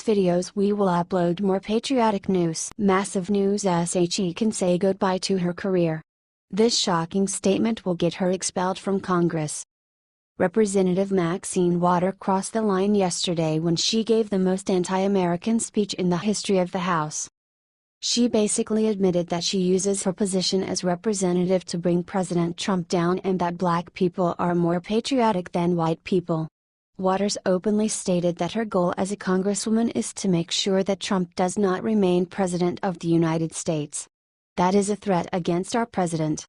videos we will upload more patriotic news. Massive news: SHE can say goodbye to her career. This shocking statement will get her expelled from Congress. Representative Maxine Waters crossed the line yesterday when she gave the most anti-American speech in the history of the House. She basically admitted that she uses her position as representative to bring President Trump down and that black people are more patriotic than white people. Waters openly stated that her goal as a congresswoman is to make sure that Trump does not remain president of the United States. That is a threat against our president.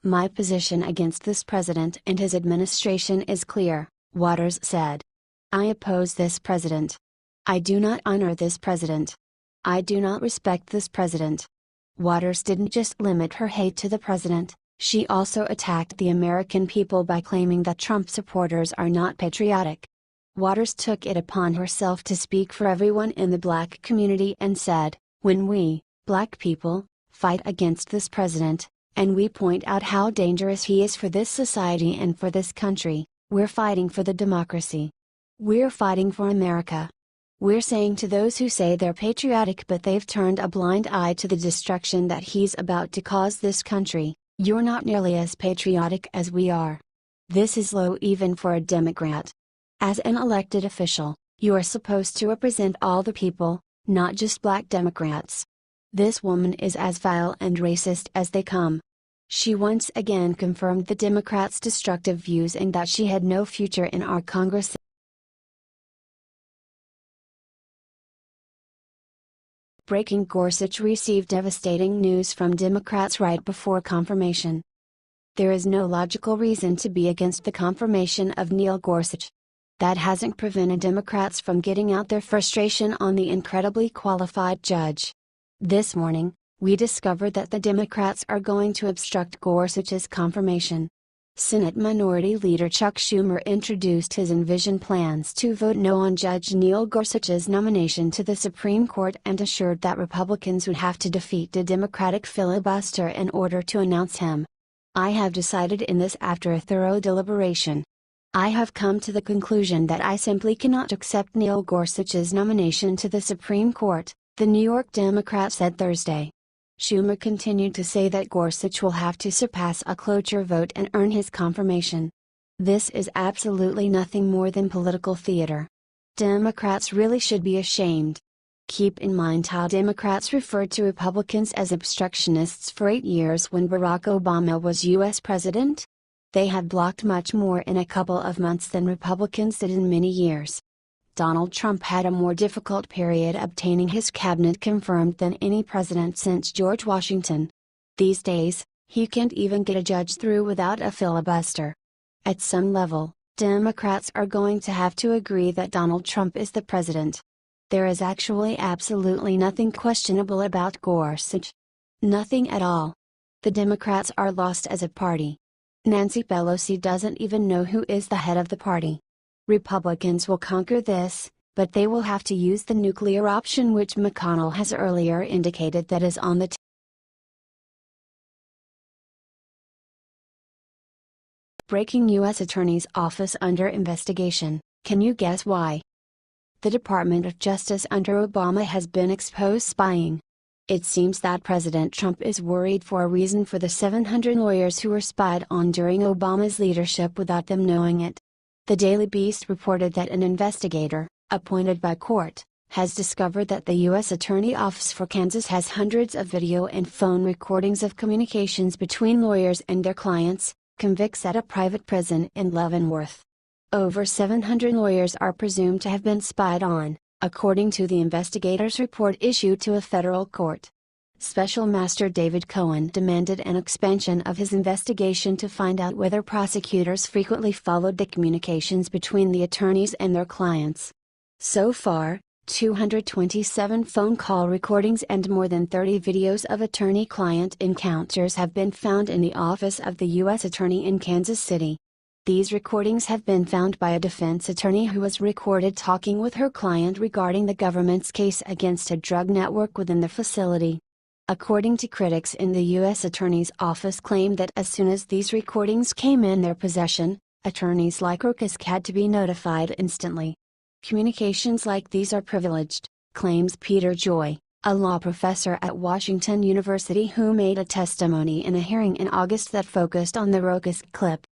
My position against this president and his administration is clear, Waters said. I oppose this president. I do not honor this president. I do not respect this president. Waters didn't just limit her hate to the president, she also attacked the American people by claiming that Trump supporters are not patriotic. Waters took it upon herself to speak for everyone in the black community and said, "When we, black people, fight against this president, and we point out how dangerous he is for this society and for this country, we're fighting for the democracy. We're fighting for America. We're saying to those who say they're patriotic but they've turned a blind eye to the destruction that he's about to cause this country, you're not nearly as patriotic as we are. This is low even for a Democrat. As an elected official, you are supposed to represent all the people, not just black Democrats. This woman is as vile and racist as they come." She once again confirmed the Democrats' destructive views and that she had no future in our Congress. Breaking: Gorsuch received devastating news from Democrats right before confirmation. There is no logical reason to be against the confirmation of Neil Gorsuch. That hasn't prevented Democrats from getting out their frustration on the incredibly qualified judge. This morning, we discovered that the Democrats are going to obstruct Gorsuch's confirmation. Senate Minority Leader Chuck Schumer introduced his envisioned plans to vote no on Judge Neil Gorsuch's nomination to the Supreme Court and assured that Republicans would have to defeat a Democratic filibuster in order to announce him. "I have decided in this after a thorough deliberation. I have come to the conclusion that I simply cannot accept Neil Gorsuch's nomination to the Supreme Court," the New York Democrat said Thursday. Schumer continued to say that Gorsuch will have to surpass a cloture vote and earn his confirmation. "This is absolutely nothing more than political theater. Democrats really should be ashamed. Keep in mind how Democrats referred to Republicans as obstructionists for 8 years when Barack Obama was U.S. president. They have blocked much more in a couple of months than Republicans did in many years. Donald Trump had a more difficult period obtaining his cabinet confirmed than any president since George Washington. These days, he can't even get a judge through without a filibuster. At some level, Democrats are going to have to agree that Donald Trump is the president. There is actually absolutely nothing questionable about Gorsuch. Nothing at all. The Democrats are lost as a party. Nancy Pelosi doesn't even know who is the head of the party. Republicans will conquer this, but they will have to use the nuclear option, which McConnell has earlier indicated that is on the table. Breaking: U.S. Attorney's Office under investigation, can you guess why? The Department of Justice under Obama has been exposed spying. It seems that President Trump is worried for a reason for the 700 lawyers who were spied on during Obama's leadership without them knowing it. The Daily Beast reported that an investigator, appointed by court, has discovered that the U.S. Attorney Office for Kansas has hundreds of video and phone recordings of communications between lawyers and their clients, convicts at a private prison in Leavenworth. Over 700 lawyers are presumed to have been spied on, according to the investigator's report issued to a federal court. Special Master David Cohen demanded an expansion of his investigation to find out whether prosecutors frequently followed the communications between the attorneys and their clients. So far, 227 phone call recordings and more than 30 videos of attorney-client encounters have been found in the office of the U.S. Attorney in Kansas City. These recordings have been found by a defense attorney who was recorded talking with her client regarding the government's case against a drug network within the facility. According to critics in the U.S. Attorney's Office claim that as soon as these recordings came in their possession, attorneys like Rokas had to be notified instantly. Communications like these are privileged, claims Peter Joy, a law professor at Washington University who made a testimony in a hearing in August that focused on the Rokas clip.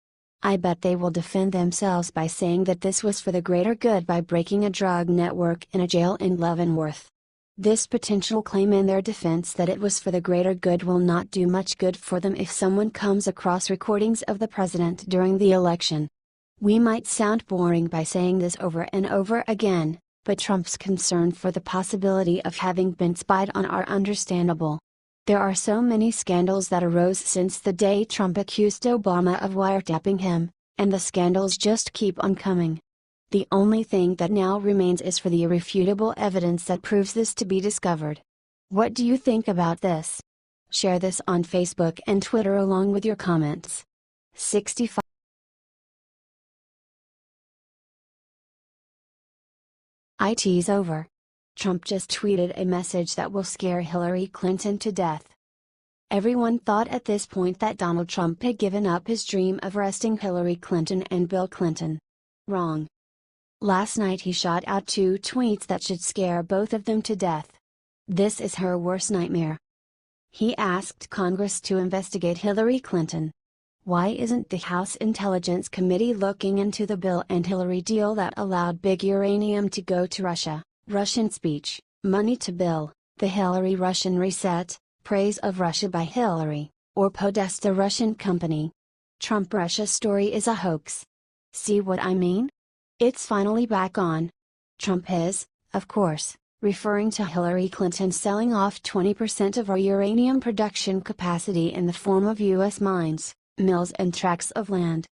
I bet they will defend themselves by saying that this was for the greater good by breaking a drug network in a jail in Leavenworth. This potential claim in their defense that it was for the greater good will not do much good for them if someone comes across recordings of the president during the election. We might sound boring by saying this over and over again, but Trump's concern for the possibility of having been spied on are understandable. There are so many scandals that arose since the day Trump accused Obama of wiretapping him, and the scandals just keep on coming. The only thing that now remains is for the irrefutable evidence that proves this to be discovered. What do you think about this? Share this on Facebook and Twitter along with your comments. 65. It's over. Trump just tweeted a message that will scare Hillary Clinton to death. Everyone thought at this point that Donald Trump had given up his dream of arresting Hillary Clinton and Bill Clinton. Wrong. Last night he shot out 2 tweets that should scare both of them to death. This is her worst nightmare. He asked Congress to investigate Hillary Clinton. Why isn't the House Intelligence Committee looking into the Bill and Hillary deal that allowed big uranium to go to Russia? Russian speech, money to Bill, the Hillary Russian reset, praise of Russia by Hillary, or Podesta Russian company. Trump Russia story is a hoax. See what I mean? It's finally back on. Trump is, of course, referring to Hillary Clinton selling off 20% of our uranium production capacity in the form of U.S. mines, mills and tracts of land.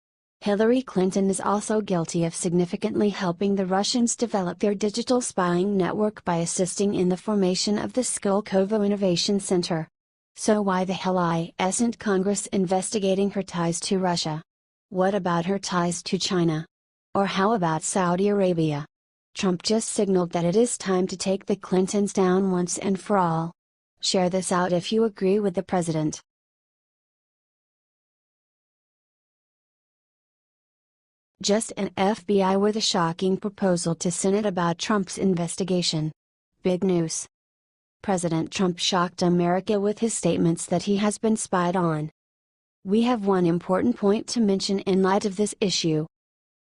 Hillary Clinton is also guilty of significantly helping the Russians develop their digital spying network by assisting in the formation of the Skolkovo Innovation Center. So why the hell isn't Congress investigating her ties to Russia? What about her ties to China? Or how about Saudi Arabia? Trump just signaled that it is time to take the Clintons down once and for all. Share this out if you agree with the president. Just an FBI with a shocking proposal to Senate about Trump's investigation. Big news. President Trump shocked America with his statements that he has been spied on. We have one important point to mention in light of this issue.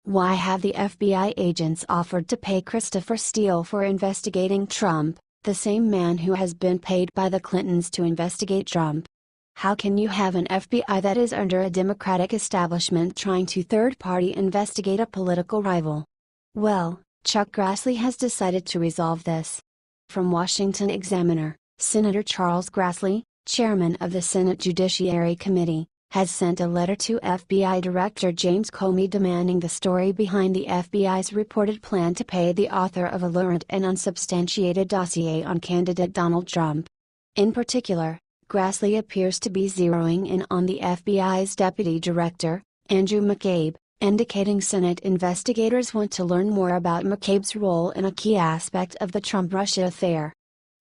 Why have the FBI agents offered to pay Christopher Steele for investigating Trump, the same man who has been paid by the Clintons to investigate Trump? How can you have an FBI that is under a Democratic establishment trying to third-party investigate a political rival? Well, Chuck Grassley has decided to resolve this. From Washington Examiner, Senator Charles Grassley, chairman of the Senate Judiciary Committee, has sent a letter to FBI Director James Comey demanding the story behind the FBI's reported plan to pay the author of a lurid and unsubstantiated dossier on candidate Donald Trump. In particular, Grassley appears to be zeroing in on the FBI's Deputy Director, Andrew McCabe, indicating Senate investigators want to learn more about McCabe's role in a key aspect of the Trump-Russia affair.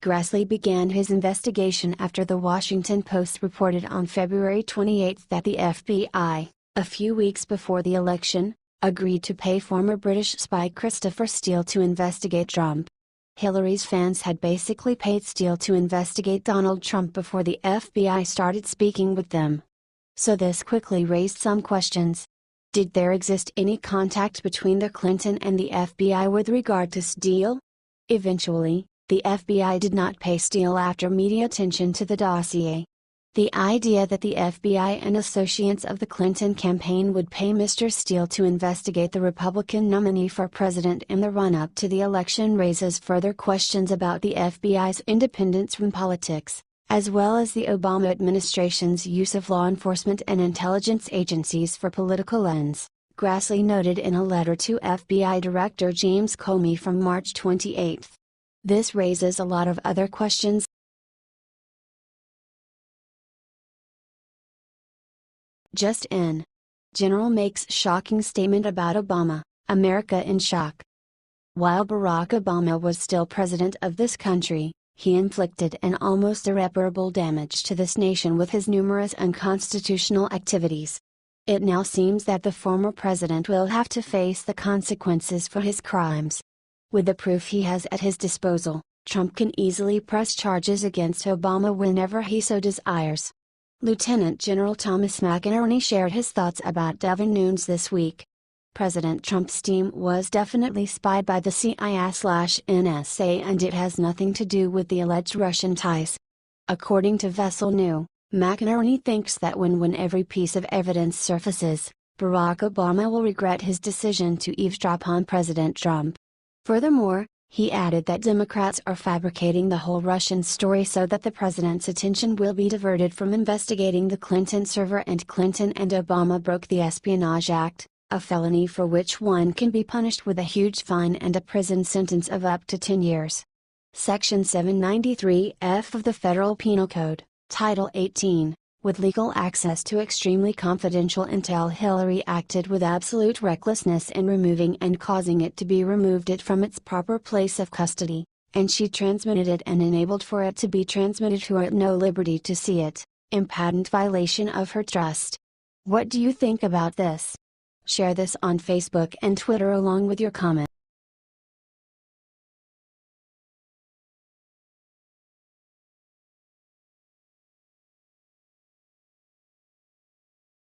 Grassley began his investigation after the Washington Post reported on February 28 that the FBI, a few weeks before the election, agreed to pay former British spy Christopher Steele to investigate Trump. Hillary's fans had basically paid Steele to investigate Donald Trump before the FBI started speaking with them. So this quickly raised some questions. Did there exist any contact between the Clinton and the FBI with regard to Steele? Eventually, the FBI did not pay Steele after media attention to the dossier. The idea that the FBI and associates of the Clinton campaign would pay Mr. Steele to investigate the Republican nominee for president in the run-up to the election raises further questions about the FBI's independence from politics, as well as the Obama administration's use of law enforcement and intelligence agencies for political ends, Grassley noted in a letter to FBI Director James Comey from March 28. This raises a lot of other questions. Just in. General makes shocking statement about Obama, America in shock. While Barack Obama was still president of this country, he inflicted an almost irreparable damage to this nation with his numerous unconstitutional activities. It now seems that the former president will have to face the consequences for his crimes. With the proof he has at his disposal, Trump can easily press charges against Obama whenever he so desires. Lieutenant General Thomas McInerney shared his thoughts about Devin Nunes this week. President Trump's team was definitely spied by the CIA/NSA, and it has nothing to do with the alleged Russian ties. According to Vessel New, McInerney thinks that when every piece of evidence surfaces, Barack Obama will regret his decision to eavesdrop on President Trump. Furthermore, he added that Democrats are fabricating the whole Russian story so that the president's attention will be diverted from investigating the Clinton server, and Clinton and Obama broke the Espionage Act, a felony for which one can be punished with a huge fine and a prison sentence of up to 10 years. Section 793F of the Federal Penal Code, Title 18, with legal access to extremely confidential intel. Hillary acted with absolute recklessness in removing and causing it to be removed from its proper place of custody, and she transmitted it and enabled for it to be transmitted to her at no liberty to see it, in patent violation of her trust. What do you think about this? Share this on Facebook and Twitter along with your comments.